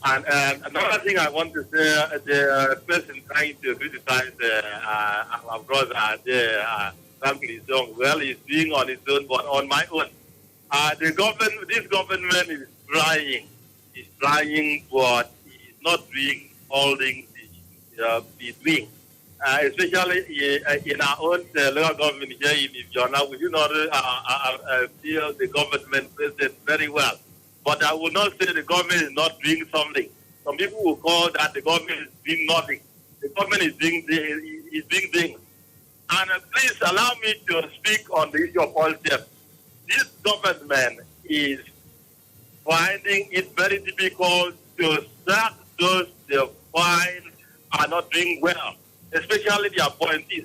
And another thing I want to say, the person trying to criticize our brother, Franklyn Isong, well, he's being on his own, but on my own. This government is trying. He's trying, but he's not doing all things he should be doing. Especially in our own local government here in Ibom, we do not feel the government president very well. But I will not say the government is not doing something. Some people will call that the government is doing nothing. The government is doing things. And please allow me to speak on the issue of oil theft. This government is finding it very difficult to sack those they find are not doing well, especially the appointees.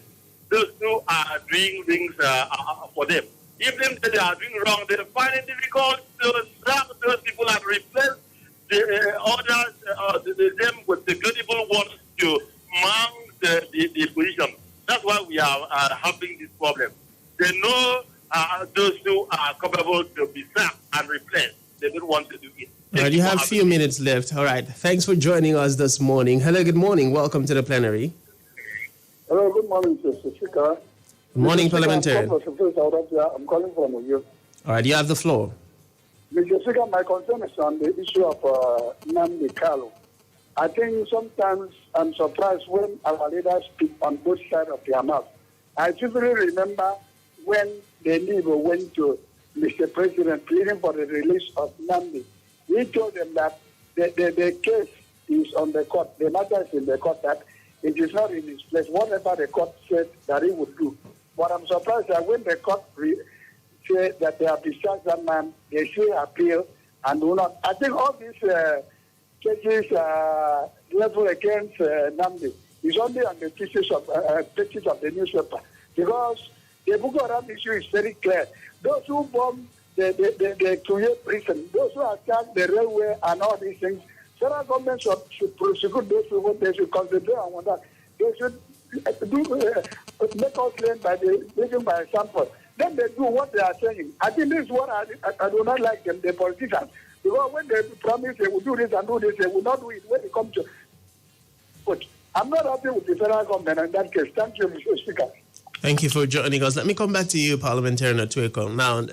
Those who are doing things for them. Even if they are doing wrong, they find it difficult to sack those people and replace the others, them with the credible ones to mount the position. That's why we are having this problem. They know those who are capable to be sacked and replaced. They don't want to do it. All right, you have a few minutes left. All right, thanks for joining us this morning. Hello, good morning. Welcome to the plenary. Hello, good morning, Mr. Speaker. Good morning, parliamentarian. I'm calling from Uyo. All right, you have the floor. Mr. Speaker, my concern is on the issue of Nnamdi Kanu. I think sometimes I'm surprised when our leaders speak on both sides of their mouth. I vividly remember when the neighbor went to Mr. President pleading for the release of Nnamdi. He told them that the case is on the court. The matter is in the court, that it is not in his place. Whatever the court said that he would do. But I'm surprised that when the court say that they have discharged that man, they say appeal and do not. I think all these cases level against Nnamdi is only on the pages of the newspaper, because the Boko Haram issue is very clear. Those who bomb the Kuye prison, those who attack the railway and all these things, federal government should prosecute those people. They should concentrate on that. They should make us learn by living by example. Then they do what they are saying. I think this is what I do not like them, the politicians. Because when they promise they will do this and do this, they will not do it when it comes to. But I'm not happy with the federal government in that case. Thank you, Mr. Speaker. Thank you for joining us. Let me come back to you, Parliamentarian Otuekong. Now,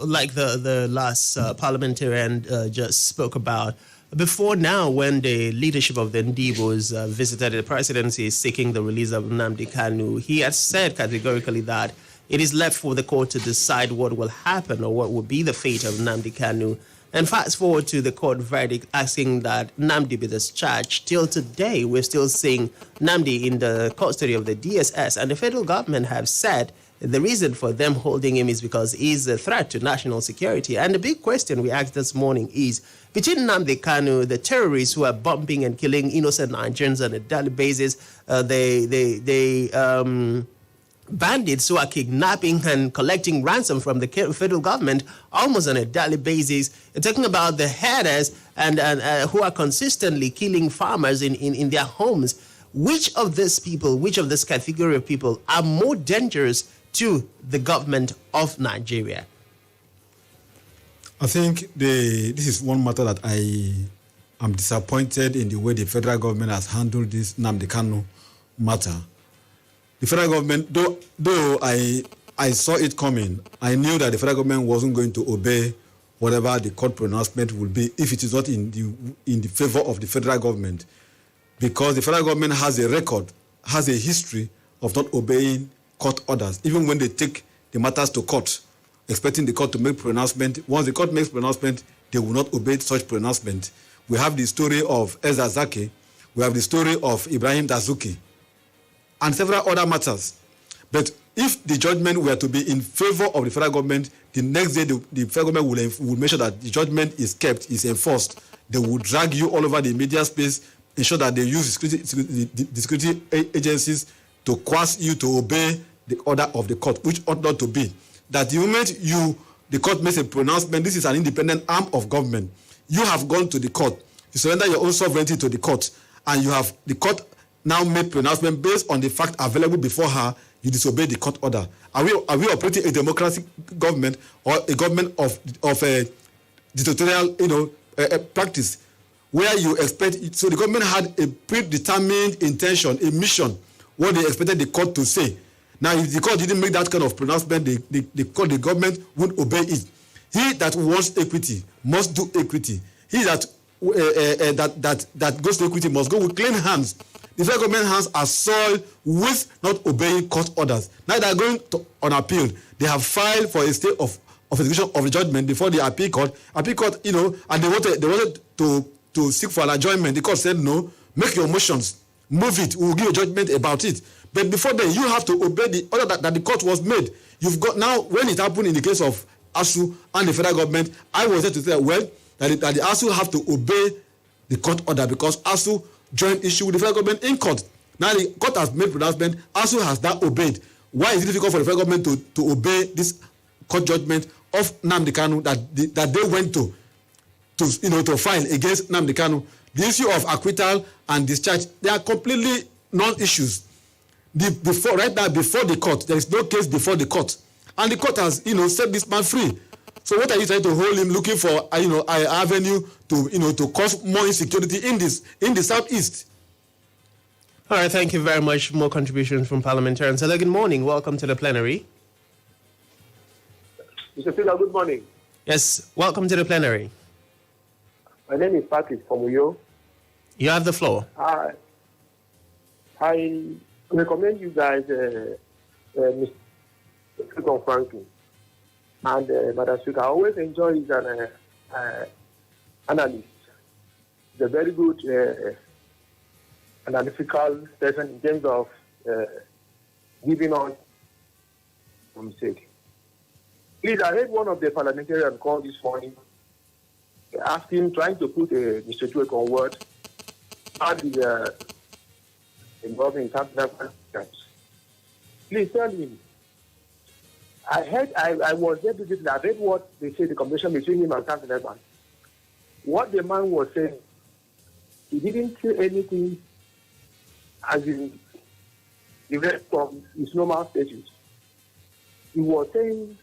like the last parliamentarian just spoke about, before now, when the leadership of the Ndibos visited the presidency seeking the release of Nnamdi Kanu, he had said categorically that it is left for the court to decide what will happen or what will be the fate of Nnamdi Kanu. And fast forward to the court verdict asking that Nnamdi be discharged. Till today, we're still seeing Nnamdi in the custody of the DSS. And the federal government have said the reason for them holding him is because he's a threat to national security. And the big question we asked this morning is, between Nnamdi Kanu, the terrorists who are bombing and killing innocent Nigerians on a daily basis, bandits who are kidnapping and collecting ransom from the federal government almost on a daily basis. You're talking about the herders and who are consistently killing farmers in their homes. Which of these people, which of this category of people are more dangerous to the government of Nigeria? I think this is one matter that I am disappointed in the way the federal government has handled this Nnamdi Kanu matter. The federal government, though I saw it coming, I knew that the federal government wasn't going to obey whatever the court pronouncement will be if it is not in the favor of the federal government, because the federal government has a record, has a history of not obeying court orders, even when they take the matters to court, expecting the court to make pronouncement. Once the court makes pronouncement, they will not obey such pronouncement. We have the story of Ezra Zaki, we have the story of Ibrahim Dazuki, and several other matters. But if the judgment were to be in favor of the federal government, the next day the federal government will make sure that the judgment is kept, is enforced. They will drag you all over the media space, ensure that they use the security agencies to coerce you to obey the order of the court, which ought not to be. That the moment the court makes a pronouncement, this is an independent arm of government. You have gone to the court, you surrender your own sovereignty to the court, and the court now made pronouncement based on the fact available before her, you disobey the court order. Are we operating a democratic government or a government of a dictatorial practice where you expect? So the government had a predetermined intention, a mission, what they expected the court to say. Now, if the court didn't make that kind of pronouncement, the government won't obey it. He that wants equity must do equity. He that goes to equity must go with clean hands. The federal government hands are soiled with not obeying court orders. Now they are going on appeal. They have filed for a stay of execution of the judgment before the appeal court. Appeal court, and they wanted to seek for an adjournment. The court said no. Make your motions, move it. We will give a judgment about it. But before then, you have to obey the order that the court was made. You've got now. When it happened in the case of ASU and the federal government, I was there to say, that the ASU have to obey the court order because ASU joint issue with the federal government in court. Now the court has made pronouncement, ASU has not obeyed. Why is it difficult for the federal government to obey this court judgment of Nnamdi Kanu that they went to file against Nnamdi Kanu? The issue of acquittal and discharge, they are completely non-issues. Right now, before the court, there is no case before the court, and the court has set this man free. So what are you trying to hold him, looking for an avenue to cause more insecurity in the southeast? All right, thank you very much. More contributions from parliamentarians. Hello, good morning. Welcome to the plenary. Mr. Speaker, good morning. Yes, welcome to the plenary. My name is Patrick from Uyo. You have the floor. I recommend you guys, Mr. Franklyn. And Madam Speaker, I always enjoy his analyst. He's a very good analytical person in terms of giving on mistake. Please, I heard one of the parliamentarians call this morning, asking, trying to put Mr. Otuekong word, how is involved in something. Please tell him. I was there to I read what they say, the conversation between him and Captain Evans. What the man was saying, he didn't say anything as in the rest from his normal status. He was saying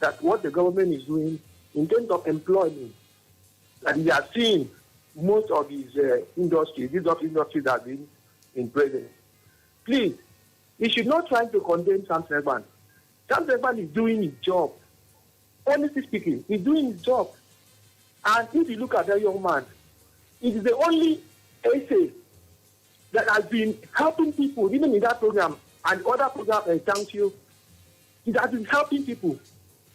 that what the government is doing in terms of employment, that he has seen most of his industries, these industries that have been in prison. Please, he should not try to condemn Sam Segban. Sam Segban is doing his job. Honestly speaking, he's doing his job. And if you look at that young man, it is the only essay that has been helping people, even in that program and other programs in council. It has been helping people.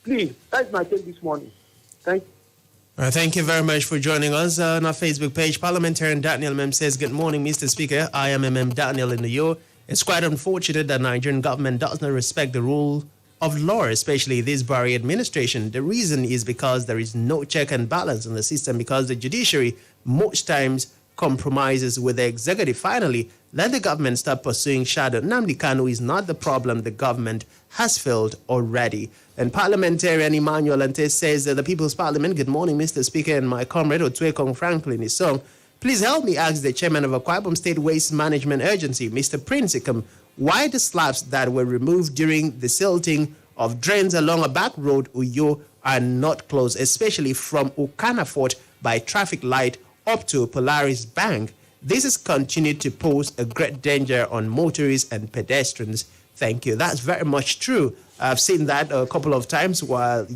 Please, that's my take this morning. Thank you. Thank you very much for joining us on our Facebook page. Parliamentarian Daniel Mem says, good morning, Mr. Speaker. I am MM Daniel in the Yo. It's quite unfortunate that Nigerian government does not respect the rule of law, especially this Buhari administration. The reason is because there is no check and balance in the system, because the judiciary most times compromises with the executive. Finally, let the government start pursuing shadow. Nnamdi Kanu is not the problem. The government has failed already. And parliamentarian Emmanuel Ante says that the People's Parliament, good morning, Mr. Speaker, and my comrade Otuekong Franklyn Isong. Please help me ask the chairman of Akwa Ibom State Waste Management Agency, Mr. Prinsicum, why the slabs that were removed during the silting of drains along a back road, Uyo, are not closed, especially from Ukana Fort by traffic light up to Polaris Bank. This has continued to pose a great danger on motorists and pedestrians. Thank you. That's very much true. I've seen that a couple of times while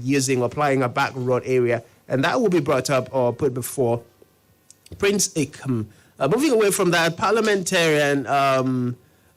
applying a back road area, and that will be brought up or put before Prince Ikam. Moving away from that, parliamentarian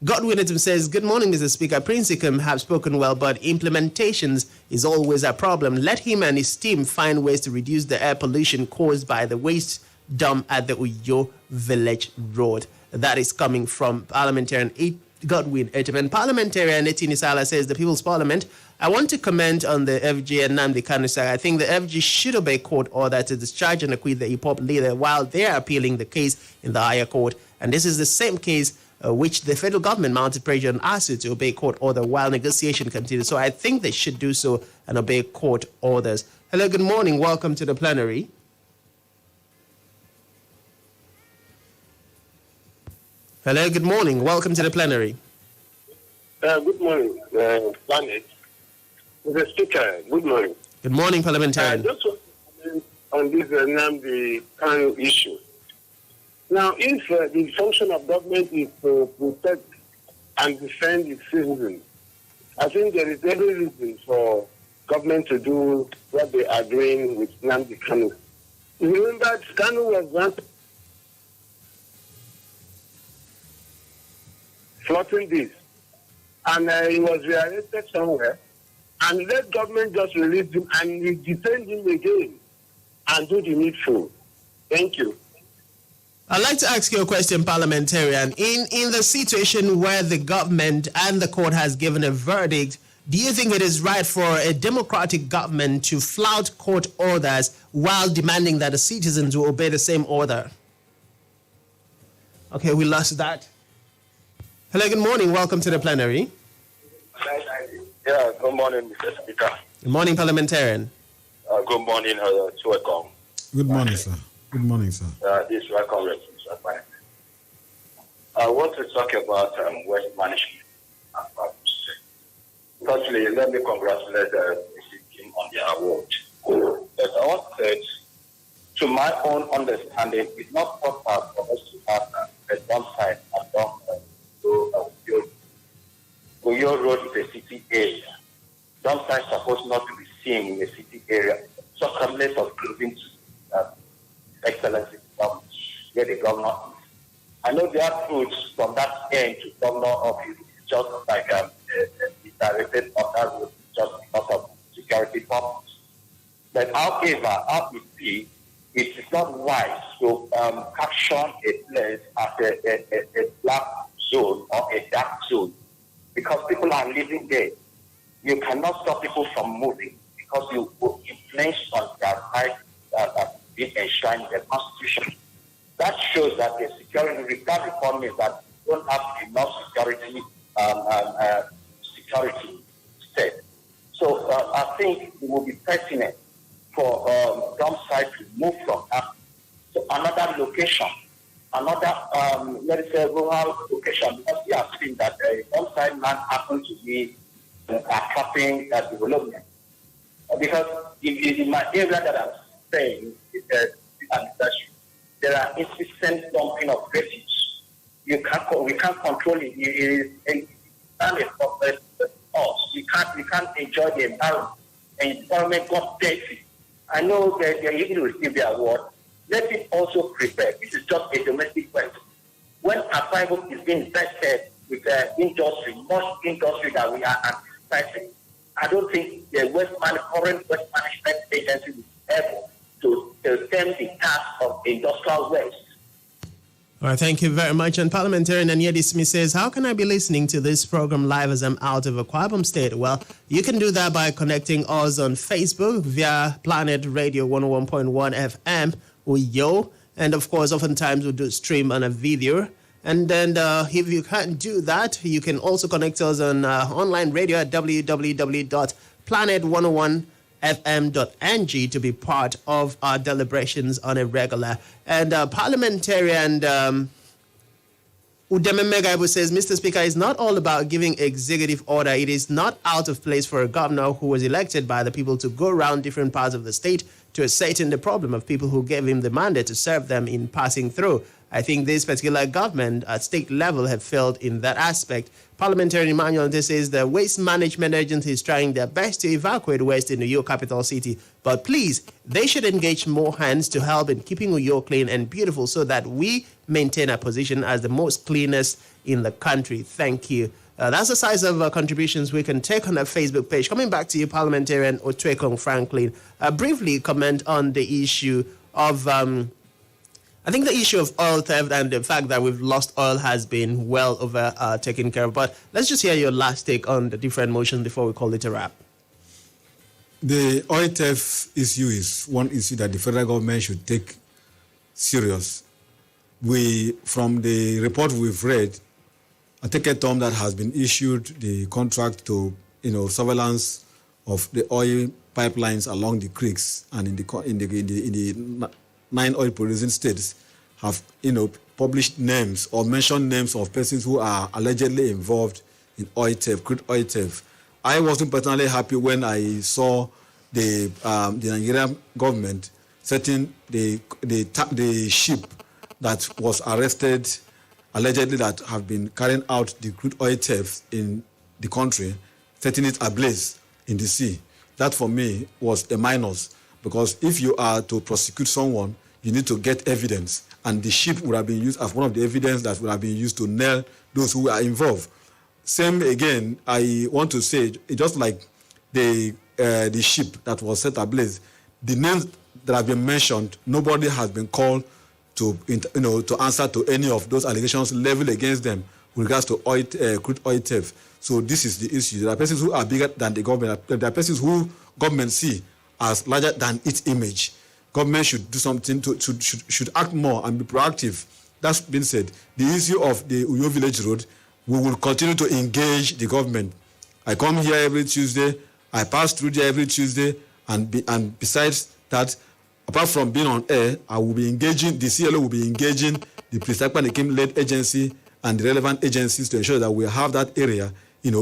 Godwin says, good morning, Mr. Speaker. Prince Ikam have spoken well, but implementations is always a problem. Let him and his team find ways to reduce the air pollution caused by the waste dump at the Uyo Village Road. That is coming from parliamentarian Godwin Etem. Parliamentarian Etini Sala says, the People's Parliament, I want to comment on the FG and Nnamdi Kanu saga. I think the FG should obey court order to discharge and acquit the hip-hop leader while they are appealing the case in the higher court. And this is the same case which the federal government mounted pressure on ASU to obey court order while negotiation continues. So I think they should do so and obey court orders. Hello, good morning. Welcome to the plenary. Hello, good morning. Welcome to the plenary. Good morning, Planet. Mr. Speaker, good morning. Good morning, parliamentarian. Just on this Nnamdi Kanu issue. Now, if the function of government is to protect and defend its citizens, I think there is every reason for government to do what they are doing with Nnamdi Kanu. You remember Kanu was granted floating this, and he was rearrested somewhere, and let government just release him and detain him again and do the needful. Thank you. I'd like to ask you a question, parliamentarian. In the situation where the government and the court has given a verdict, do you think it is right for a democratic government to flout court orders while demanding that the citizens will obey the same order? Okay, we lost that. Hello, good morning. Welcome to the plenary. Yeah, good morning, Mr. Speaker. Good morning, parliamentarian. Good morning, Otuekong. Good morning, sir. Good morning, sir. This is welcome, Mr. I want to talk about waste management. Firstly, let me congratulate the team on their award. But I want to say, to my own understanding, it's not proper for us to have a one side and Uyo Road is a city area. Dump site supposed not to be seen in a city area. So complaints of clothing to Excellency where the governor is. I know there are routes from that end to governor office, just like directed on that road just because of security purposes. But however, how it be, it is not wise to caption a place as a black zone or a dark zone because people are living there. You cannot stop people from moving because you will influence on their right being enshrined in the Constitution. That shows that the security, that reform is that we don't have enough security state. So I think it will be pertinent for dump site to move from that to another location, another, let's say, rural location, because we have seen that dump site land happens to be attracting development. Because in my area that I'm staying, there are insistent dumping of refuse. We can't control it. It's we can't enjoy the environment. The environment got dirty. I know that they're able to receive the award. Let it also prepare. This is just a domestic question. When Akwa is being invested with industry, much industry that we are anticipating, I don't think the current West Management Agency will be able to stem the task of industrial waste. All right, thank you very much. And parliamentarian Anyedi Smith says, how can I be listening to this program live as I'm out of Akwa Ibom State? Well, you can do that by connecting us on Facebook via Planet Radio 101.1 FM or Yo. And of course, oftentimes we do stream on a video. And then if you can't do that, you can also connect us on online radio at www.planet101fm.ng to be part of our deliberations on a regular. And parliamentarian Udeme Megaibu says, Mr. Speaker, it's not all about giving executive order. It is not out of place for a governor who was elected by the people to go around different parts of the state to ascertain the problem of people who gave him the mandate to serve them in passing through. I think this particular government at state level have failed in that aspect. Parliamentarian Emmanuel, this is the Waste Management Agency is trying their best to evacuate waste in Uyo capital city. But please, they should engage more hands to help in keeping Uyo clean and beautiful so that we maintain our position as the most cleanest in the country. Thank you. That's the size of contributions we can take on our Facebook page. Coming back to you, Parliamentarian Otuekong Franklyn, briefly comment on the issue of... I think the issue of oil theft and the fact that we've lost oil has been well over taken care of. But let's just hear your last take on the different motions before we call it a wrap. The oil theft issue is one issue that the federal government should take serious. From the report we've read, a Teketom that has been issued the contract to, surveillance of the oil pipelines along the creeks and in the 9 oil-producing states have, published names or mentioned names of persons who are allegedly involved in oil theft, crude oil theft. I wasn't personally happy when I saw the Nigerian government setting the ship that was arrested, allegedly that have been carrying out the crude oil theft in the country, setting it ablaze in the sea. That for me was a minus. Because if you are to prosecute someone, you need to get evidence. And the ship would have been used as one of the evidence that would have been used to nail those who are involved. Same again, I want to say, just like the ship that was set ablaze, the names that have been mentioned, nobody has been called to answer to any of those allegations leveled against them with regards to crude oil theft. So this is the issue. There are persons who are bigger than the government. There are persons who government see as larger than its image. Government should do something should act more and be proactive. That's been said. The issue of the Uyo Village Road, we will continue to engage the government. I come here every Tuesday. I pass through there every Tuesday, and besides that, apart from being on air, I will be engaging. The CLO will be engaging the Prisakpa-Nikim-led agency and the relevant agencies to ensure that we have that area,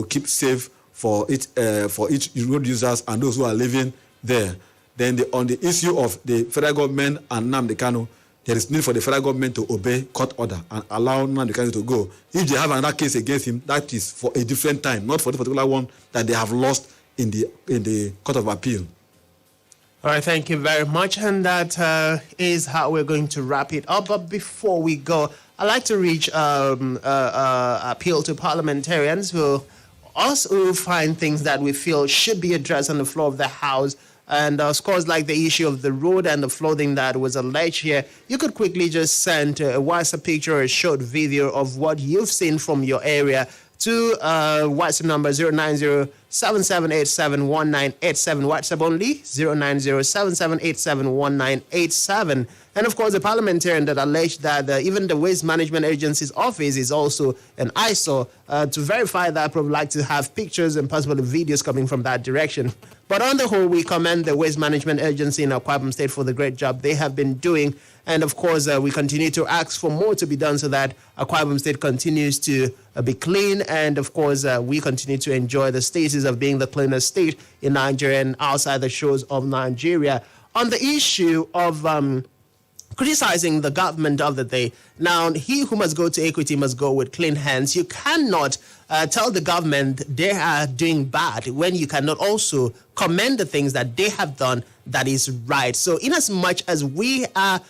keep safe for each road users and those who are living there. Then on the issue of the federal government and Nnamdi Kanu, there is need for the federal government to obey court order and allow Nnamdi Kanu to go. If they have another case against him, that is for a different time, not for the particular one that they have lost in the Court of Appeal. All right, thank you very much. And that is how we're going to wrap it up. But before we go, I'd like to reach appeal to parliamentarians who also find things that we feel should be addressed on the floor of the House. And of course, like the issue of the road and the flooding that was alleged here, you could quickly just send a WhatsApp picture or a short video of what you've seen from your area to WhatsApp number 090-7787-1987. WhatsApp only 090-7787-1987. And of course, the parliamentarian that alleged that even the Waste Management Agency's office is also an eyesore. To verify that, I probably like to have pictures and possibly videos coming from that direction. But on the whole, we commend the Waste Management Agency in Akwa Ibom State for the great job they have been doing. And of course, we continue to ask for more to be done so that Akwa Ibom State continues to be clean. And of course, we continue to enjoy the status of being the cleanest state in Nigeria and outside the shores of Nigeria. On the issue of criticizing the government of the day. Now, he who must go to equity must go with clean hands. You cannot tell the government they are doing bad when you cannot also commend the things that they have done that is right. So in as much as we are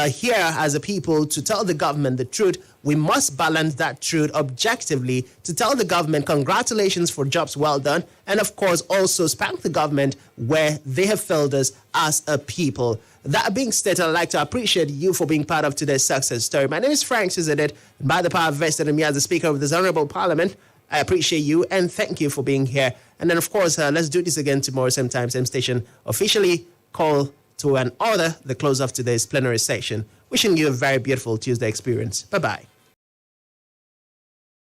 here as a people to tell the government the truth, we must balance that truth objectively to tell the government congratulations for jobs well done, and of course also spank the government where they have failed us as a people. That being said, I'd like to appreciate you for being part of today's success story. My name is Franklyn, and by the power vested in me as the Speaker of this Honorable Parliament, I appreciate you and thank you for being here. And then, of course, let's do this again tomorrow, same time, same station. Officially call to an order the close of today's plenary session. Wishing you a very beautiful Tuesday experience. Bye-bye.